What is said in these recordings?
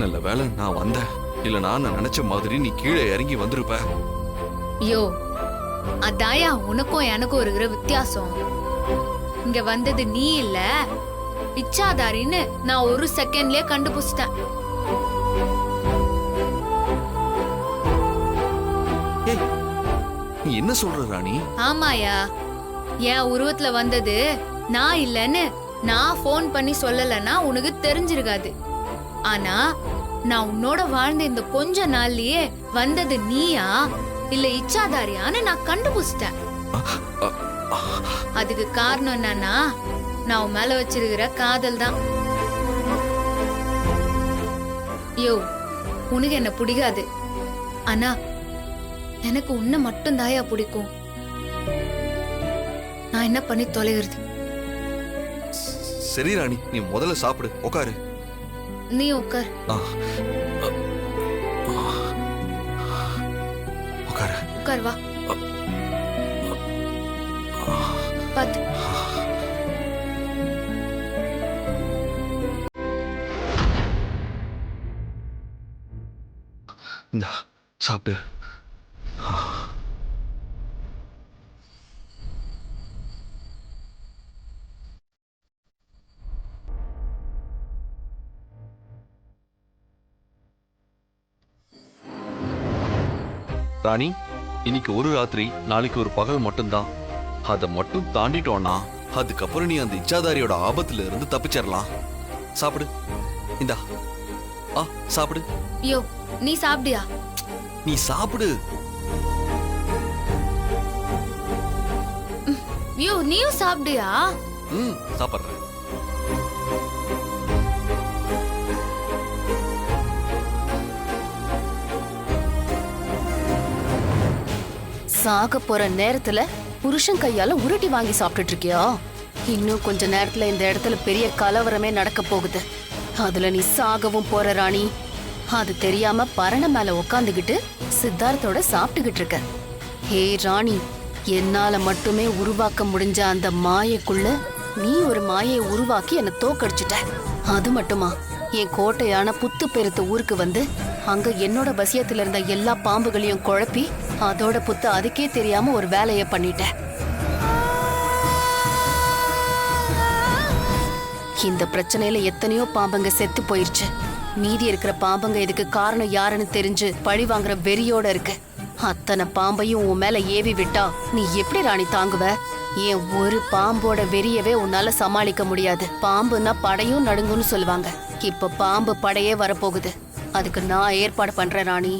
நல்ல வேலை நான் வந்தேன். இல்லனா நான் நினைச்ச மாதிரி நீ கீழே இறங்கி வந்திருப்ப. யோ, அதாயா உனக்கும் எனக்கும் இருக்கிற வித்தியாசம். இங்க வந்தது நீ இல்ல, பிச்சாதாரின்னு நான் ஒரு செகண்ட்லயே கண்டுபிடிச்சிட்டேன். நீ என்ன சொல்ற ராணி? ஆமாயா, என் உருவத்துல வந்தது நான் இல்லன்னு நான் போன் பண்ணி சொல்லலன்னா உனக்கு தெரிஞ்சிருக்காது. ஆனா நான் உன்னோட வாழ்ந்த இந்த கொஞ்ச நாள்லயே வந்தது நீயா இல்ல இச்சாதாரியான்னு நான் கண்டுபிடிச்சிட்டேன். அதுக்கு காரணம் என்னன்னா நான் உன் மேல வச்சிருக்கிற காதல் தான். யோ, உனக்கு என்ன பிடிக்காது, ஆனா எனக்கு உன்னை மட்டும் தாயா பிடிக்கும். நான் என்ன பண்ணி தொலைகிறது? சரி ராணி, நீ முதல்ல சாப்பிடு. உட்காரு. நீ உட்கார். உட்காரு. உட்கார், வா. பாத்து. இந்தா சாப்பிடு. ராணி, இன்னைக்கு ஒரு ராத்திரி, நாளைக்கு ஒரு பகல் மட்டும்தான். அதை மட்டும் தாண்டிட்டோம்னா அதுக்கப்புறம் நீ அந்த இச்சாதாரியோட ஆபத்துல இருந்து தப்பிச்சிடலாம். சாப்பிடு. இந்தா சாப்பிடு. யோ, நீ சாப்பிடியா? நீ சாப்பிடு. யோ, நீயும் சாப்பிடியா? சாப்பிடுறேன். சாக போற நேரத்துல புருஷன் கையால உருட்டி வாங்கி சாப்பிட்டுட்டு இருக்கியா? இன்னும் கொஞ்ச நேரத்துல இந்த இடத்துல பெரிய கலவரமே நடக்க போகுது. அதுல நீ சாகவும் போற ராணி. அது தெரியாம பரண மேல உக்காந்துகிட்டு சித்தார்த்தோட சாப்பிட்டுக்கிட்டு இருக்க. ஹே ராணி, என்னால மட்டுமே உருவாக்க முடிஞ்ச அந்த மாயைக்குள்ள நீ ஒரு மாயை உருவாக்கி என்ன தோக்கடிச்சிட்ட. அது மட்டுமா, என் கோட்டையான புத்து பெருத்த ஊருக்கு வந்து அங்க என்னோட வசியத்துல இருந்த எல்லா பாம்புகளையும் குழப்பி அதோட புத்து அதுக்கே தெரியாம ஒரு வேலைய பண்ணிட்ட. இந்த பிரச்சனையில எத்தனையோ பாம்புங்க செத்து போயிருச்சு. மீதி இருக்கிற பாம்புங்க இதுக்கு காரணம் யாருன்னு தெரிஞ்சு பழி வாங்குற வெறியோட இருக்கு. அத்தனை பாம்பையும் உன் மேல ஏவி விட்டா நீ எப்படி ராணி தாங்குவ? ஏன் ஒரு பாம்போட வெறியவே உன்னால சமாளிக்க முடியாது. பாம்புன்னா படையும் நடுங்குன்னு சொல்லுவாங்க. இப்ப பாம்பு படையே வரப்போகுது. அதுக்கு நான் ஏற்பாடு பண்றேன் ராணி.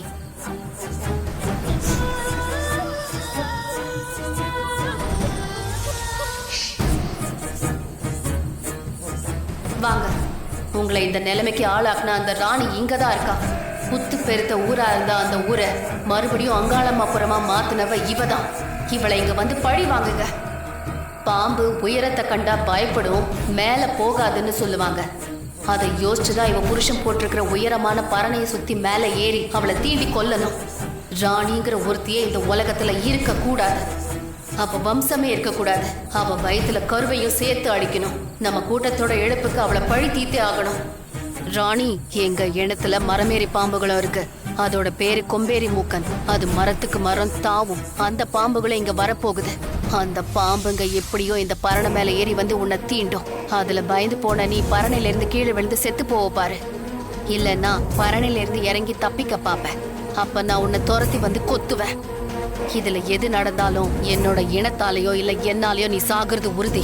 வாங்க, உங்களை இந்த நிலைமைக்கு ஆளாக்குன அந்த ராணி இங்கதான் இருக்கா. புத்து பெருத்த ஊரா இருந்தா அந்த ஊரை மறுபடியும் அங்காளம்மாபுரமா மாத்தினவ இவதான். இவளை இங்க வந்து பழி வாங்குங்க. பாம்பு உயரத்தை கண்டா பயப்படும், மேல போகாதுன்னு சொல்லுவாங்க. அதை யோசிச்சுதான் இவ புருஷன் போட்டிருக்கிற உயரமான பரணையை சுத்தி மேல ஏறி அவளை தீண்டி கொல்லணும். ராணிங்கிற ஒருத்தியே இந்த உலகத்துல இருக்க கூடாது. அவ வம்சமே இருக்கக்கூடாது. அவ வயிற்றுல கருவையும் சேர்த்து அடிக்கணும். நம்ம கூட்டத்தோட இழப்புக்கு அவளை பழி தீர்த்தே ஆகணும். ராணி, எங்க இனத்துல மரமேறி பாம்புகளும் இருக்கு. அதோட பேரு கொம்பேரி மூக்கன். அது மரத்துக்கு மரம் தாவும். அந்த பாம்புகளும் இங்க வரப்போகுது. அந்த பாம்புங்க எப்படியோ இந்த பரணை மேல ஏறி வந்து உன்னை தீண்டும். அதுல பயந்து போன நீ பரணையில இருந்து கீழே விழுந்து செத்து போவ பாரு. இல்லன்னா பரணையில இருந்து இறங்கி தப்பிக்க பாப்ப. அப்ப நான் உன்னை துரத்தி வந்து கொத்துவேன். இதுல எது நடந்தாலும் என்னோட இனத்தாலேயோ இல்ல என்னாலேயோ நீ சாகிறது உறுதி.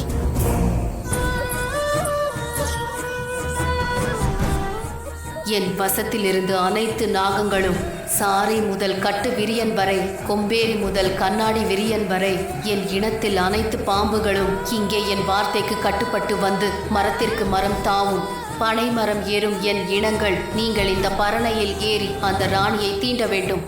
என் வசத்தில் இருந்து அனைத்து நாகங்களும், சாரை முதல் கட்டு விரியன் வரை, கொம்பேரி முதல் கண்ணாடி விரியன் வரை, என் இனத்தில் அனைத்து பாம்புகளும் இங்கே என் வார்த்தைக்கு கட்டுப்பட்டு வந்து மரத்திற்கு மரம் தாவும். பனை மரம் ஏறும் என் இனங்கள், நீங்கள் இந்த பரணையில் ஏறி அந்த ராணியை தீண்ட வேண்டும்.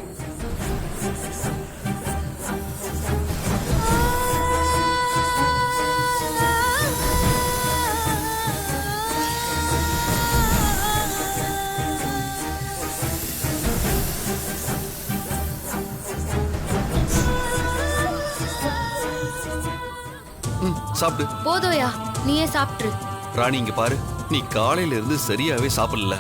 சாப்பிடு. போதோயா, நீயே சாப்பிட்டு. ராணி, இங்க பாரு, நீ காலையில இருந்து சரியாவே சாப்பிடல.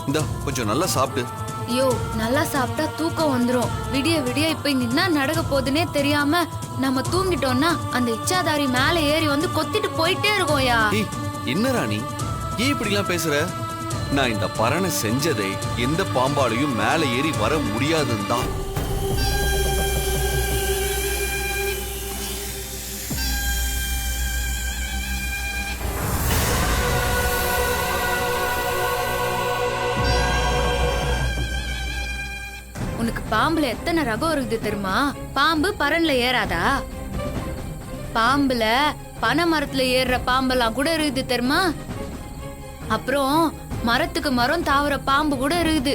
இந்தா கொஞ்சம் நல்லா சாப்பிடு. ஐயோ நல்லா சாப்பிட்டா தூக்கம் வந்துரும். விடிய விடிய இப்ப இங்க என்ன நடக்க போகுதுன்னே தெரியாம நம்ம தூங்கிட்டோம்னா அந்த இச்சாதாரி மேல ஏறி வந்து கொத்திட்டு போயிட்டே இருக்கோம்யா. ஏய் என்ன ராணி, ஏன் இப்படிலாம் பேசுற? நான் இந்த பரணை செஞ்சதே எந்த பாம்பாலையும் மேல ஏறி வர முடியாதுன்னு தான். உனக்கு பாம்புல எத்தனை ரகம் இருக்குது தெரியுமா? பாம்பு பரன்ல ஏறாதா? பாம்புல பனை மரத்துல ஏறுற பாம்பெல்லாம் கூட இருக்குது தெரியுமா? அப்புறம் மரத்துக்கு மரம் தாவற பாம்பு கூட இருக்குது.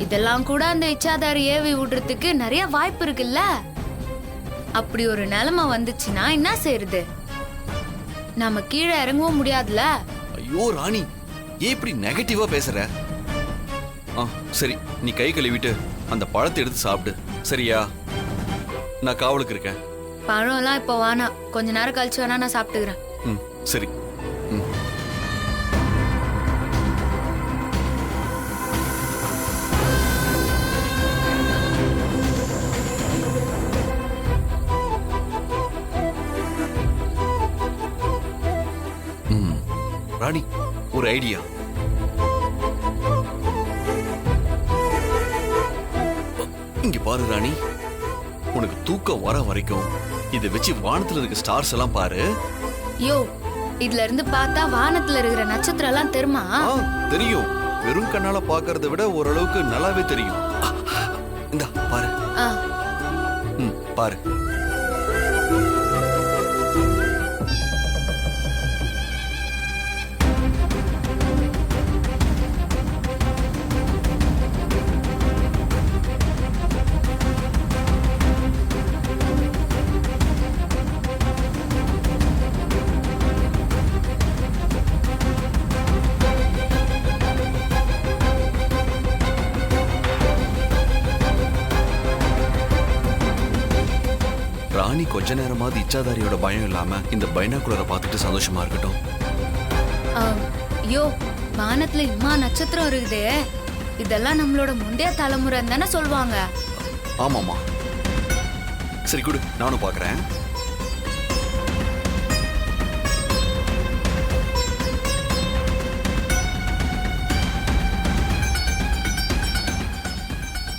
இதெல்லாம் கூட அந்த இச்சாதாரி ஏவி விடுறதுக்கு நிறைய வாய்ப்பு இருக்குல்ல. அப்படி ஒரு நிலைமை வந்துச்சுன்னா என்ன செய்யறது? நாம கீழே இறங்கவும் முடியாதுல. ஐயோ ராணி, ஏன் இப்படி நெகட்டிவா பேசுற? சரி, நீ கை கழுவிட்டு அந்த பழத்தை எடுத்து சாப்பிடு, சரியா? நான் காவலுக்கு இருக்கேன். பழம்லாம் இப்ப வேணாம், கொஞ்ச நேரம் கழிச்சு வேணா நான் சாப்பிட்டுக்கிறேன். ம் சரி. ம் ராணி, ஒரு ஐடியா. இங்க பாரு ராணி, உனக்கு தூக்கம் வர வரைக்கும் இதை வச்சு வானத்துல இருக்க ஸ்டார்ஸ் எல்லாம் பாரு. யோ, இதுல இருந்து பார்த்தா வானத்துல இருக்கிற நட்சத்திரம் எல்லாம் தெரியுமா? தெரியும். வெறும் கண்ணால பாக்குறதை விட ஓரளவுக்கு நல்லாவே தெரியும். இந்தா பாரு. பாரு. ராணி கொஞ்ச நேரமாவது இச்சாதாரியோட பயம் இல்லாம இந்த பைனாகுலரை பார்த்துட்டு சந்தோஷமா இருக்கட்டும். யோ, வானத்துல இம்மா நட்சத்திரம் இருக்குதே, இதெல்லாம் நம்மளோட முந்தைய தலைமுறை தானே சொல்லுவாங்க. ஆமாமா. சரி குடு, நானும் பாக்குறேன்.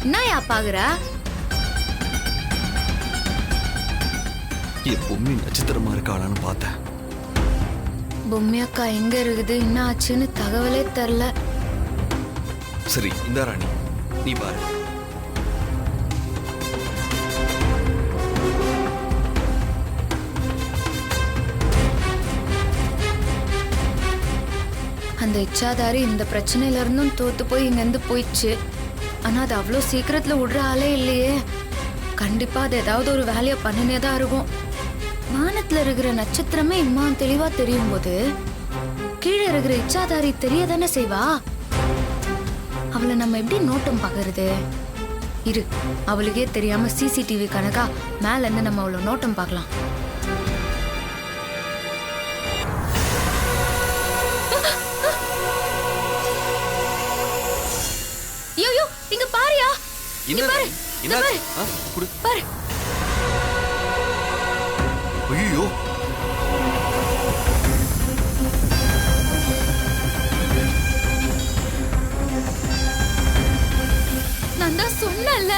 என்னயா பாக்குற? என் பொம்மி நட்சத்திரமா இருக்காளான்னு பார்த்தேன். பொம்மி அக்கா எங்க இருக்குது, என்ன ஆச்சுன்னு தகவலே தெரியல. சரி இந்த ராணி, நீ பாரு. அந்த இச்சாதாரி இந்த பிரச்சனையில இருந்தும் தோத்து போய் இங்க இருந்து போயிடுச்சு. ஆனா அது அவ்வளோ சீக்கிரத்துல விடுற ஆளே இல்லையே. கண்டிப்பா அது ஏதாவது ஒரு வேலையை பண்ணினே தான் இருக்கும். வானத்துல இருக்கிற நட்சத்திரமே இம்மா தெளிவா தெரியும் போது கீழே இருக்கிற இச்சாதாரி தெரியதானே செய்வா. அவளை நம்ம எப்படி நோட்டம் பாக்குறது? இரு, அவளுக்கே தெரியாம சிசிடிவி கணக்கா மேல இருந்து நம்ம அவளை நோட்டம் பார்க்கலாம். ஐயோ, இங்க பாரியா. என்ன குடு பாரு. ஐயோ, நான் தான் சொன்னேன்ல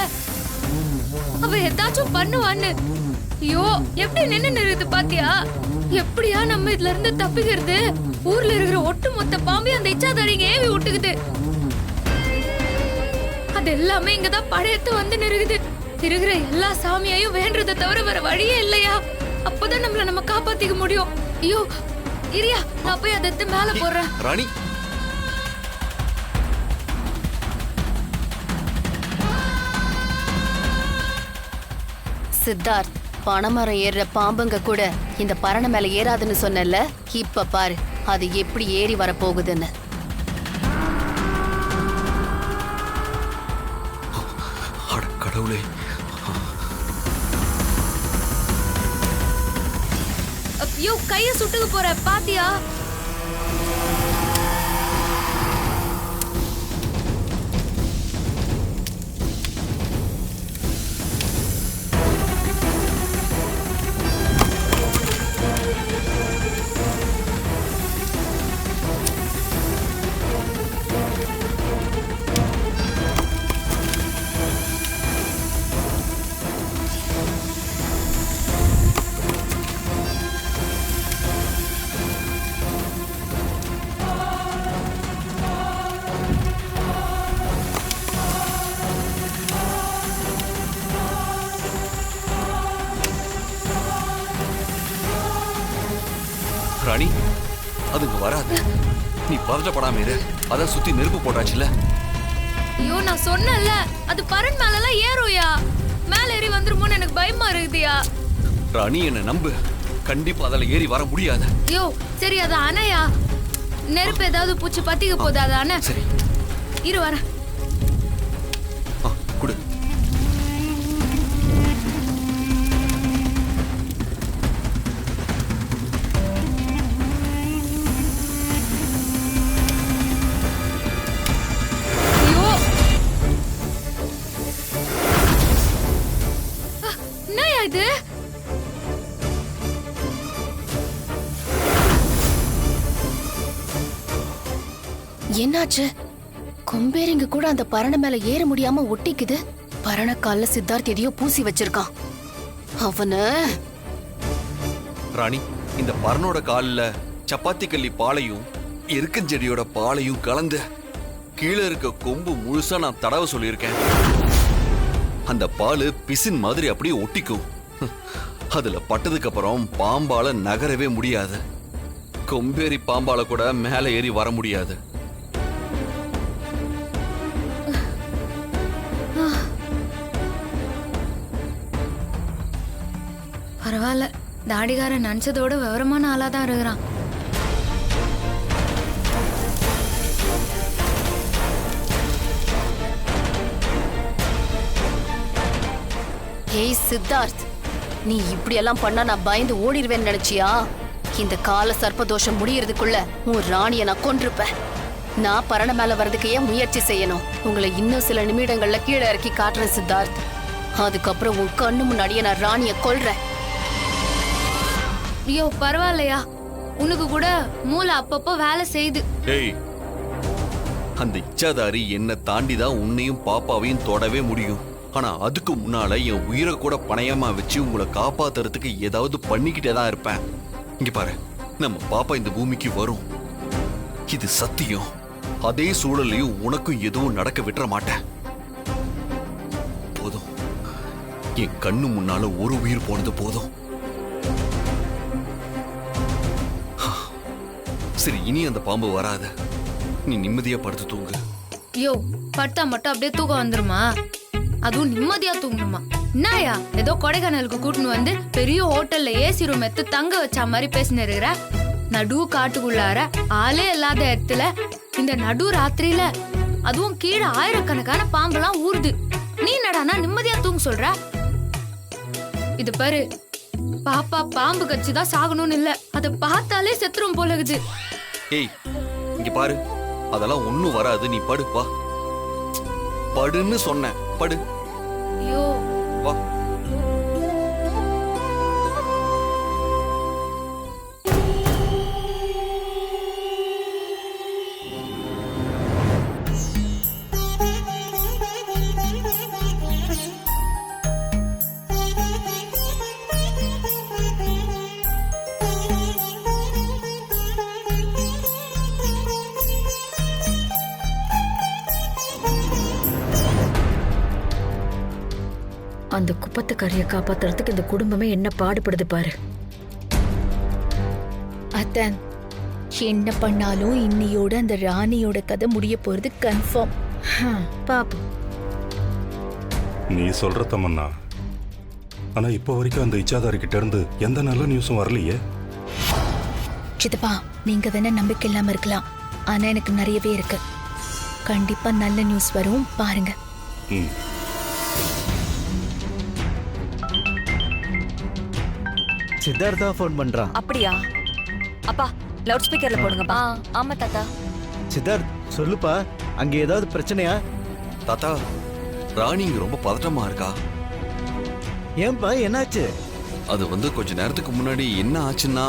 அவ ஏதாச்சும் பண்ணுவான்னு. ஐயோ, எப்படி நின்னு இருக்குது பாத்தியா? எப்படியா நம்ம இதுல இருந்து தப்பிக்கிறது? ஊர்ல இருக்கிற ஒட்டு மொத்த பாம்பே அந்த இச்சாதாரிங்க ஏவி விட்டுக்குது. அது எல்லாமே இங்கதான் படையத்து வந்து நிறுகுது. இருக்கிற எல்லா சாமியையும் வேண்டதை தவிர வேற வழியே இல்லையா? அப்பதான் நம்மள நம்ம காப்பாத்திக்க முடியும். ஐயோ இரியா, நான் போய் அதை எடுத்து மேல போடுறேன். ராணி, சித்தார்த், பனைமரம் ஏறுற பாம்புங்க கூட இந்த பரணை மேல ஏறாதுன்னு சொன்னல, இப்ப பாரு அது எப்படி ஏறி வர போகுதுன்னு. கடவுளே, ஐயோ, கைய சுட்டுக்கு போற பாத்தியா? ராணி அதுங்க வராது. நீ பதட்டப்படாம இரு. அதான் சுத்தி நெருப்பு போட்டாச்சுல. ஐயோ நான் சொன்னேன்ல அது பரண் மேலலாம் ஏறும்யா. மேல ஏறி வந்துருமோன்னு எனக்கு பயமா இருக்குதுயா. ராணி என்ன நம்பு, கண்டிப்பா அதில் ஏறி வர முடியாது. ஐயோ சரி அது அணையா. நெருப்பு ஏதாவது பூச்சி பத்திக்க போகுது அது அணை. சரி இரு வரேன். குடு. ஐயோ என்னய்யா இது? என்னாச்சு? கொம்பேரிங்க கூட அந்த பரண மேல ஏற முடியாம ஒட்டிக்குது. பரண கால்ல சித்தார்த் எதையோ பூசி வச்சிருக்கான். அவன ராணி இந்த பரனோட காலில் சப்பாத்தி கல்லி பாலையும் எருக்கஞ்செடியோட பாலையும் கலந்து கீழே இருக்க கொம்பு முழுசா நான் தடவை சொல்லியிருக்கேன். அந்த பால் பிசின் மாதிரி அப்படியே ஒட்டிக்கும். அதுல பட்டதுக்கு அப்புறம் பாம்பால நகரவே முடியாது. கொம்பேறி பாம்பால கூட மேலே ஏறி வர முடியாது. பரவாயில்ல, தாடிகாரன் நினைச்சதோட விவரமான ஆளா தான் இருக்கிறான். ஹேய் சித்தார்த், நீ இப்படி எல்லாம் பண்ணா நான் பயந்து ஓடிடுவேன்னு நினைச்சியா? இந்த கால சர்ப்பதோஷம் முடியறதுக்குள்ள உன் ராணிய நான் கொன்றுப்பேன். நான் பரண மேல வர்றதுக்கு ஏன் முயற்சி செய்யணும்? உங்களை இன்னும் சில நிமிடங்கள்ல கீழே இறக்கி காட்டுறேன் சித்தார்த். அதுக்கப்புறம் உன் கண்ணு முன்னாடியே நான் ராணிய கொல்றேன். ஐயோ பரவாயில்லையா, உனக்கு கூட மூளை அப்பப்போ வேலை செய்யுது. ஏய், அந்த இச்சாதாரி என்னை தாண்டி தான் உன்னையும் பாப்பாவையும் தொடவே முடியும். ஆனா அதுக்கு முன்னால என் உயிரை கூட பணயமா வச்சு உங்களை காப்பாத்துறதுக்கு ஏதாவது பண்ணிக்கிட்டே தான் இருப்பேன். இங்க பாரு, நம்ம பாப்பா இந்த பூமிக்கு வரும், இது சத்தியம். அதே சூழலையும் உனக்கும் எதுவும் நடக்க விட்டுற மாட்டேன். போதும், என் கண்ணு முன்னால ஒரு உயிர் போனது போதும். சரி, இனி அந்த பாம்பு வராத. நீ நிம்மதியா படுத்து தூங்கு. ஐயோ படுத்தா மட்டும் அப்படியே தூக்கம் வந்துருமா? அதுவும் நிம்மதியா தூங்கணுமா? என்னயா ஏதோ கொடைக்கானலுக்கு கூட்டின்னு வந்து பெரிய ஹோட்டல்ல ஏசி ரூம் எடுத்து தங்க வச்ச மாதிரி பேசினு இருக்கிற. நடு காட்டுக்குள்ளார ஆளே இல்லாத இடத்துல இந்த நடு ராத்திரியில அதுவும் கீழே ஆயிரக்கணக்கான பாம்பெல்லாம் ஊறுது. நீ என்னடானா நிம்மதியா தூங்க சொல்ற? இது பாரு, பாப்பா பாம்பு கட்சிதான் சாகணும்னு இல்ல, அதை பார்த்தாலே செத்துரும் போல இருக்குது. ஏய், இங்க பாரு, அதெல்லாம் ஒண்ணும் வராது. நீ படு, வா. படுன்னு சொன்னேன், படு. ஐயோ வா. அந்த குப்பத்துக்காரிய காப்பாத்துறதுக்கு இந்த குடும்பமே என்ன பாடுபடுது பாரு. அத்தன், என்ன பண்ணாலும் இன்னியோட அந்த ராணியோட கதை முடிய போறது கன்ஃபார்ம். பாப்போம். நீ சொல்ற தமன்னா, ஆனா இப்போ வரைக்கும் அந்த இச்சாதாரி கிட்ட இருந்து எந்த நல்ல நியூஸும் வரலையே. சித்தப்பா, நீங்க தானே நம்பிக்கை இல்லாம இருக்கலாம், ஆனா எனக்கு நிறையவே இருக்கு. கண்டிப்பா நல்ல நியூஸ் வரும், பாருங்க. ம். சித்தார்த்தா ஃபோன் பண்றான். அப்படியா? அப்பா லவுட் ஸ்பீக்கர்ல போடுங்கப்பா. ஆமா தாத்தா. சித்தார்த் சொல்லுப்பா, அங்க ஏதாவது பிரச்சனையா? தாத்தா, ராணி இங்க ரொம்ப பதட்டமா இருக்கா. ஏன்பா, என்னாச்சு? அது வந்து கொஞ்ச நேரத்துக்கு முன்னாடி என்ன ஆச்சுன்னா,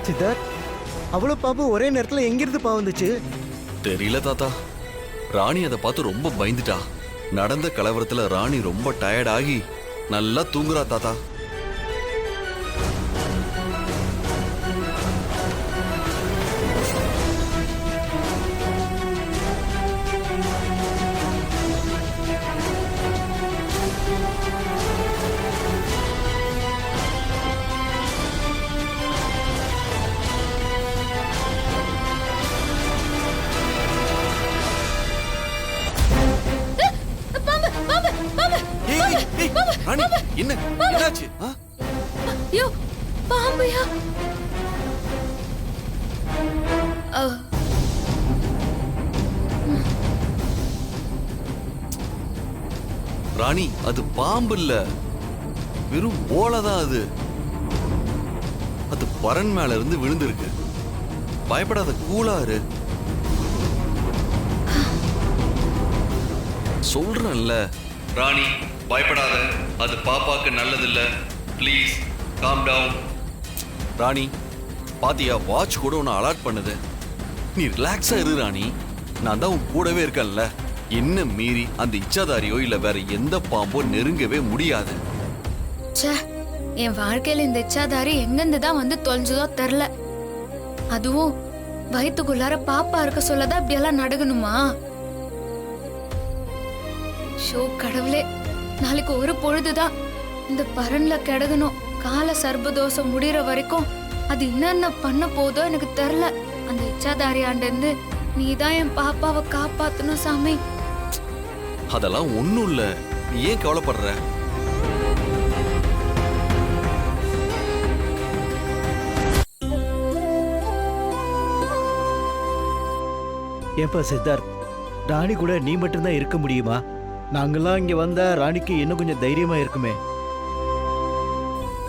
சித்தார்த், அவ்வளவு பாம்பு ஒரே நேரத்துல எங்கிருந்து வந்துச்சு? தெரியல தாத்தா. ராணி அதை பார்த்து ரொம்ப பயந்துட்டா. நடந்த கலவரத்துல ராணி ரொம்ப டயர்ட் ஆகி நல்லா தூங்குறா தாத்தா. ராணி என்ன என்னாச்சு? ஐயோ பாம்பையா? ராணி அது பாம்பு இல்ல, வெறும் ஓலைதான். அது பரன் மேல இருந்து விழுந்திருக்கு. பயப்படாத, கூலாரு. சொல்றேன்ல ராணி, பயப்படாத. அது பாப்பாக்கு நல்லதில்ல. Please calm down. ராணி பாத்தியா, வாட்ச் கூட உன்னை அலர்ட் பண்ணுது. நீ ரிலாக்ஸா இரு ராணி. நான் தான் உன் கூடவே இருக்கேன்ல. என்ன மீறி அந்த இச்சாதாரியோ இல்ல வேற எந்த பாம்போ நெருங்கவே முடியாது. ச்சே, என் வாழ்க்கையில இந்த இச்சாதாரி எங்கிருந்து தான் வந்து தொலைஞ்சதோ தெரில. அதுவும் வயிற்றுக்குள்ளார பாப்பா இருக்க சொல்லதான் இப்படியெல்லாம் நடக்கணுமா? ஷோ கடவுளே, நாளைக்கு ஒரு பொழுதுதான் இந்த பரன்ல கிடக்கணும். கால சர்பதோஷம் முடிகிற வரைக்கும் அது என்னென்ன பண்ண போதோ எனக்கு தெரில. அந்த இச்சாதாரியாண்ட இருந்து நீதான் என் பாப்பாவை காப்பாத்தணும் சாமி. அதெல்லாம் ஒண்ணும் இல்ல, நீ ஏன் கவலைப்படுற? ஏப்பா சித்தார்த், ராணி கூட நீ மட்டும்தான் இருக்க முடியுமா? நாங்கெல்லாம் இங்க வந்தா ராணிக்கு இன்னும் கொஞ்சம் தைரியமா இருக்குமே.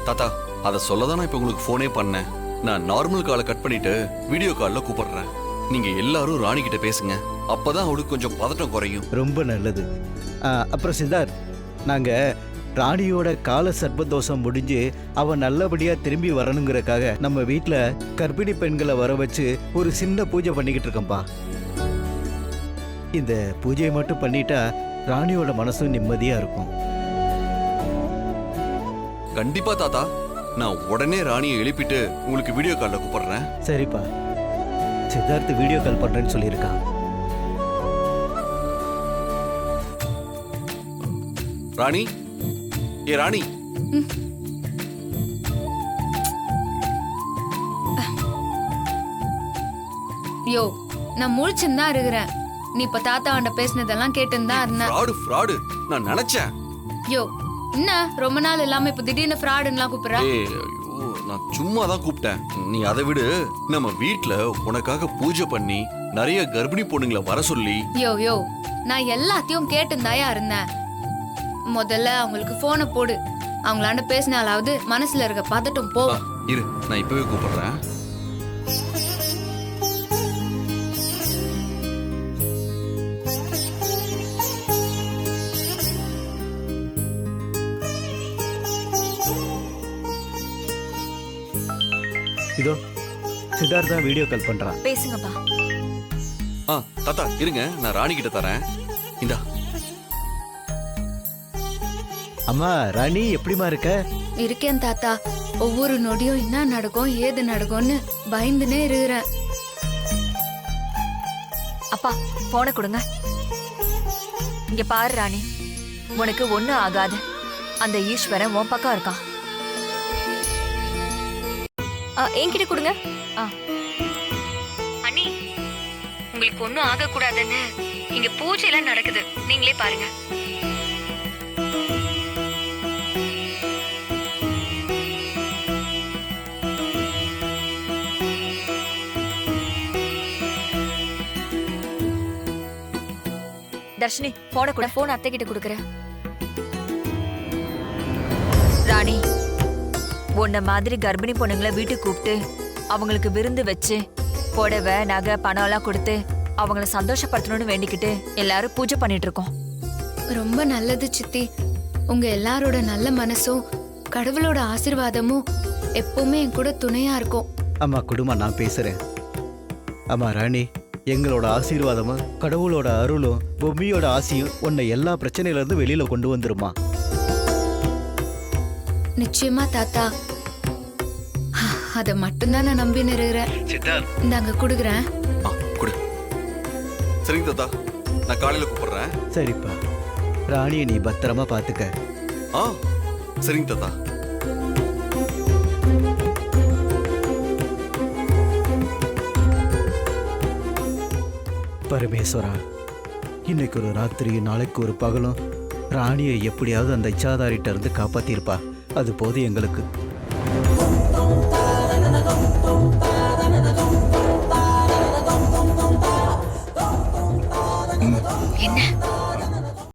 தாத்தா, அதை சொல்லதான் நான் இப்ப உங்களுக்கு போனே பண்ணேன். நான் நார்மல் காலை கட் பண்ணிட்டு வீடியோ கால்ல கூப்பிடுறேன். நீங்க எல்லாரும் ராணி கிட்ட பேசுங்க. அப்பதான் அவளுக்கு கொஞ்சம் பதட்டம் குறையும். ரொம்ப நல்லது. அப்புறம் சித்தார்த், நாங்க ராணியோட கால சர்ப்பதோஷம் முடிஞ்சு அவ நல்லபடியா திரும்பி வரணுங்கிறக்காக நம்ம வீட்டுல கர்ப்பிணி பெண்களை வர வச்சு ஒரு சின்ன பூஜை பண்ணிக்கிட்டு இருக்கோம்பா. இந்த பூஜையை மட்டும் பண்ணிட்டா ராணியோட மனசும் நிம்மதியா இருக்கும். கண்டிப்பா தாத்தா, நான் உடனே ராணியை எழுப்பிட்டு உங்களுக்கு வீடியோ கால்ல கூப்பிடுறேன். சரிப்பா. சித்தார்த் வீடியோ கால் பண்றேன்னு சொல்லியிருக்கான். ராணி, ஏ ராணி. யோ, நான் முழிச்சுன்னு தான் இருக்கிறேன். நீ இப்ப தாத்தாவண்ட பேசினதெல்லாம் கேட்டுன்னு தான் இருந்தேன். ஃப்ராடு நான் நினைச்சேன். யோ, என்ன ரொம்ப நாள் இல்லாம இப்ப திடீர்னு ஃப்ராடுலாம் கூப்பிடுற? ஐயோ, நான் சும்மா தான் கூப்பிட்டேன். நீ அதை விடு. நம்ம வீட்ல உனக்காக பூஜை பண்ணி நிறைய கர்ப்பிணி பொண்ணுங்களை வர சொல்லி. யோ யோ, நான் எல்லாத்தையும் கேட்டுந்தாயா இருந்தேன். முதல்ல அவங்களுக்கு போனை போடு. அவங்களாண்ட பேசினாலாவது மனசுல இருக்க பதட்டம் போ. இரு, நான் இப்பவே கூப்பிடுறேன். இதோ சித்தார்த் தான் வீடியோ கால் பண்றான். பேசுங்கப்பா. தாத்தா இருங்க, நான் ராணி கிட்ட தரேன். இந்தா. அம்மா ராணி, எப்படிமா இருக்க? இருக்கேன் தாத்தா. ஒவ்வொரு நொடியும் என்ன நடக்கும் ஏது நடக்கும்னு பயந்துனே இருக்கிறேன். அப்பா போனை கொடுங்க. இங்க பாரு ராணி, உனக்கு ஒண்ணும் ஆகாது. அந்த ஈஸ்வரன் உன் பக்கம் இருக்கான். என்கிட்ட கொடுங்க. அண்ணி, உங்களுக்கு ஒண்ணும் ஆக கூடாதுன்னு இங்க பூஜை எல்லாம் நடக்குது. நீங்களே பாருங்க. தர்ஷினி போனை கூட. போன் அத்தை கிட்ட கொடுக்கறேன். ராணி, உன்ன மாதிரி கர்ப்பிணி பொண்ணுங்களை வீட்டுக்கு கூப்பிட்டு அவங்களுக்கு விருந்து வச்சு புடவை நகை பணம் எல்லாம் கொடுத்து அவங்கள சந்தோஷப்படுத்தணும்னு வேண்டிக்கிட்டு எல்லாரும் பூஜை பண்ணிட்டு இருக்கோம். ரொம்ப நல்லது சித்தி. உங்க எல்லாரோட நல்ல மனசும் கடவுளோட ஆசீர்வாதமும் எப்பவுமே என் கூட துணையா இருக்கும். அம்மா குடும்பம், நான் பேசுறேன். அம்மா ராணி, எங்களோட ஆசீர்வாதமும் கடவுளோட அருளும் பொம்மியோட ஆசையும் உன்னை எல்லா பிரச்சனையில இருந்து வெளியில கொண்டு வந்துருமா. நிச்சயமா தாத்தா, அதை மட்டும்தான் நான் நம்பி இருக்கிறேன். நாங்க கொடுக்குறேன். குடு. சரிங்க தாத்தா, நான் காலையில கூப்பிடுறேன். சரிப்பா, ராணியை நீ பத்திரமா பாத்துக்க. சரிங்க தாத்தா. பரமேஸ்வரா, இன்னைக்கு ஒரு ராத்திரி நாளைக்கு ஒரு பகலும் ராணியை எப்படியாவது அந்த இச்சாதாரிட்ட இருந்து காப்பாத்திருப்பா. அது போதும் எங்களுக்கு.